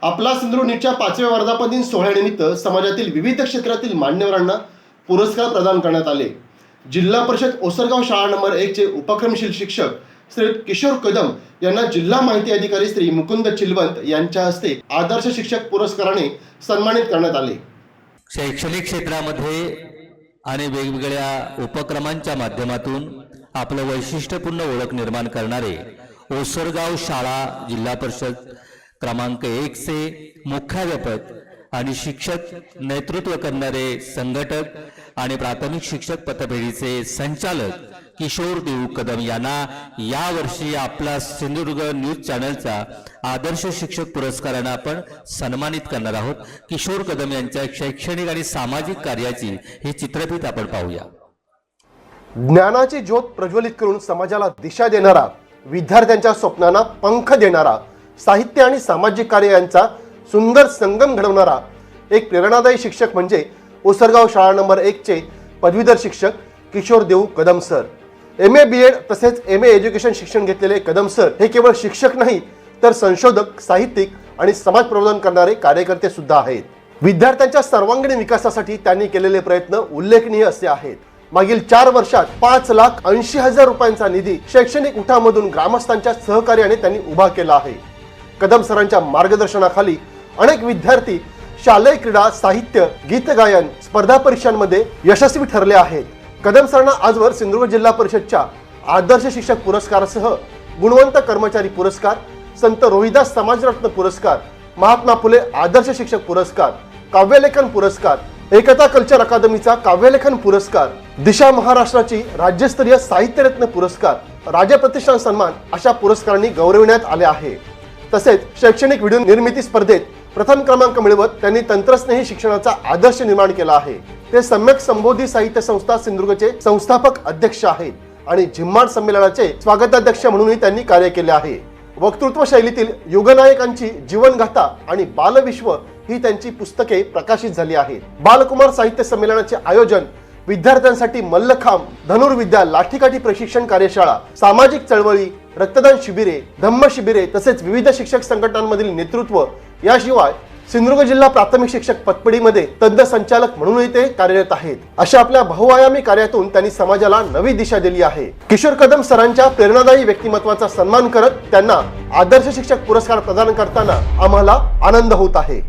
आपला सिंधुदुर्ग नीटच्या 5व्या वर्धापन सोहळ्यानिमित्त समाजातील विविध क्षेत्रातील मान्यवरांना पुरस्कार प्रदान करण्यात आले। जिल्हा परिषद ओसरगाव शाळा नंबर 1 चे उपक्रमशील शिक्षक श्री किशोर कदम यांना जिल्हा माहिती अधिकारी श्री मुकुंद चिलवंत यांच्या हस्ते आदर्श शिक्षक पुरस्काराने सन्मानित करण्यात आले। शैक्षणिक क्षेत्रामध्ये आणि वेगवेगळ्या उपक्रमांच्या माध्यमातून आपलं वैशिष्ट्यपूर्ण ओळख निर्माण करणारे ओसरगाव शाळा जिल्हा परिषद क्रमांक 1 चे मुख्याध्यापक आणि शिक्षक नेतृत्व करणारे संघटक आणि प्राथमिक शिक्षक पतपेढीचे संचालक किशोर देव कदम यांना यावर्षी आपला सिंधुदुर्ग न्यूज चॅनलचा आदर्श शिक्षक पुरस्काराने आपण सन्मानित करणार आहोत। किशोर कदम यांच्या शैक्षणिक आणि सामाजिक कार्याची हे चित्रफित आपण पाहूया। ज्ञानाची ज्योत प्रज्वलित करून समाजाला दिशा देणारा, विद्यार्थ्यांच्या स्वप्नांना पंख देणारा, साहित्य आणि सामाजिक कार्य यांचा सुंदर संगम घडवणारा एक प्रेरणादायी शिक्षक म्हणजे ओसरगाव शाळा नंबर 1 चे पदवीधर शिक्षक किशोर देव कदम सर। MA BEd तसेच MA एज्युकेशन शिक्षण घेतलेले कदम सर हे केवळ शिक्षक नाही तर संशोधक, साहित्यिक आणि समाज प्रबोधन करणारे कार्यकर्ते सुद्धा आहेत। विद्यार्थ्यांच्या सर्वांगीण विकासासाठी त्यांनी केलेले प्रयत्न उल्लेखनीय असे आहेत। मागील 4 वर्षात 5,80,000 रुपयांचा निधी शैक्षणिक उठावामधून ग्रामस्थांच्या सहकार्याने त्यांनी उभा केला आहे। कदम सरांच्या मार्गदर्शनाखाली अनेक विद्यार्थी शालेय क्रीडा, साहित्य, गीत गायन स्पर्धा परीक्षांमध्ये यशस्वी ठरले आहेत। कदम सरांना आजवर सिंधुदुर्ग जिल्हा परिषदच्या आदर्श शिक्षक पुरस्कारासह गुणवंत कर्मचारी पुरस्कार, संत रोहिदास समाजरत्न पुरस्कार, महात्मा फुले आदर्श शिक्षक पुरस्कार, काव्यलेखन पुरस्कार, एकता कल्चर अकादमीचा काव्यलेखन पुरस्कार, दिशा महाराष्ट्राची राज्यस्तरीय साहित्यरत्न पुरस्कार, राजा प्रतिष्ठान सन्मान अशा पुरस्कारांनी गौरविण्यात आले आहे। तसेच शैक्षणिक व्हिडिओ निर्मिती स्पर्धेत प्रथम क्रमांक मिळवत त्यांनी तंत्रस्नेही शिक्षणाचा आदर्श निर्माण केला आहे। ते सम्यक संबोधी साहित्य संस्था सिंधुदुर्गचे संस्थापक अध्यक्ष आहेत आणि झिम्माड संमेलनाचे स्वागताध्यक्ष म्हणूनही त्यांनी कार्य केले आहे। वक्तृत्व शैलीतील युगनायकांची जीवनगाथा आणि बालविश्व ही त्यांची पुस्तके प्रकाशित झाली आहेत। बालकुमार साहित्य संमेलनाचे आयोजन, विद्यार्थ्यांसाठी मल्लखांब, धनुर्विद्या, लाठीकाठी प्रशिक्षण कार्यशाळा, सामाजिक चळवळी, रक्तदान शिबिरे, धम्म शिबिरे तसेच विविध शिक्षक संघटनांमधील नेतृत्व याशिवाय सिंधुदुर्ग जिल्हा प्राथमिक शिक्षक पतपेढीमध्ये तज्ञ संचालक म्हणूनही ते कार्यरत आहेत। अशा आपल्या बहुआयामी कार्यातून त्यांनी समाजाला नवी दिशा दिली आहे। किशोर कदम सरांच्या प्रेरणादायी व्यक्तिमत्वाचा सन्मान करत त्यांना आदर्श शिक्षक पुरस्कार प्रदान करताना आम्हाला आनंद होत आहे।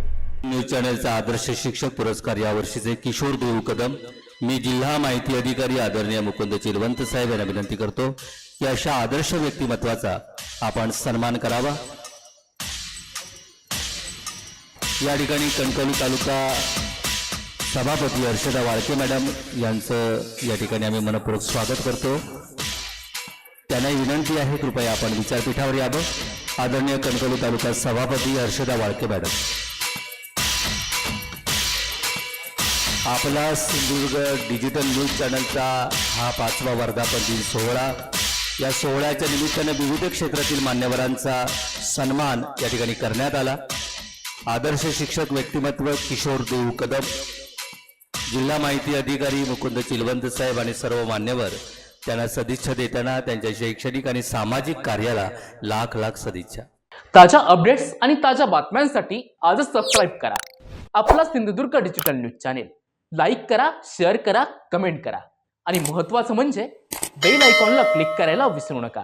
न्यूज चॅनलचा आदर्श शिक्षक पुरस्कार यावर्षीचे किशोर देव कदम मी जिल्हा माहिती अधिकारी आदरणीय मुकुंद चिलवंत साहेब यांना विनंती करतो की अशा आदर्श व्यक्तिमत्वाचा आपण सन्मान करावा। या ठिकाणी कणकवली तालुका सभापती हर्षदा वाळके मॅडम यांचं या ठिकाणी आम्ही मनपूर्वक स्वागत करतो। त्यांनाही विनंती आहे कृपया आपण विचारपीठावर यावं। आदरणीय कणकवली तालुका सभापती हर्षदा वाळके मॅडम। आपला सिंधुदुर्ग डिजिटल न्यूज चॅनलचा हा 5वा वर्धापन दिन सोहळा, या सोहळ्याच्या निमित्ताने विविध क्षेत्रातील मान्यवरांचा सन्मान या ठिकाणी करण्यात आला। आदर्श शिक्षक व्यक्तिमत्व किशोर देव कदम, जिल्हा माहिती अधिकारी मुकुंद चिलवंत साहेब आणि सर्व मान्यवर त्यांना सदिच्छा देताना त्यांच्या शैक्षणिक आणि सामाजिक कार्याला लाख लाख सदिच्छा। ताज्या अपडेट्स आणि ताज्या बातम्यांसाठी आजच सबस्क्राईब करा आपला Sindhudurg digital news channel. Like करा, शेअर करा, कमेंट करा आणि महत्त्वाचं म्हणजे बेल आयकॉनला क्लिक करायला विसरू नका।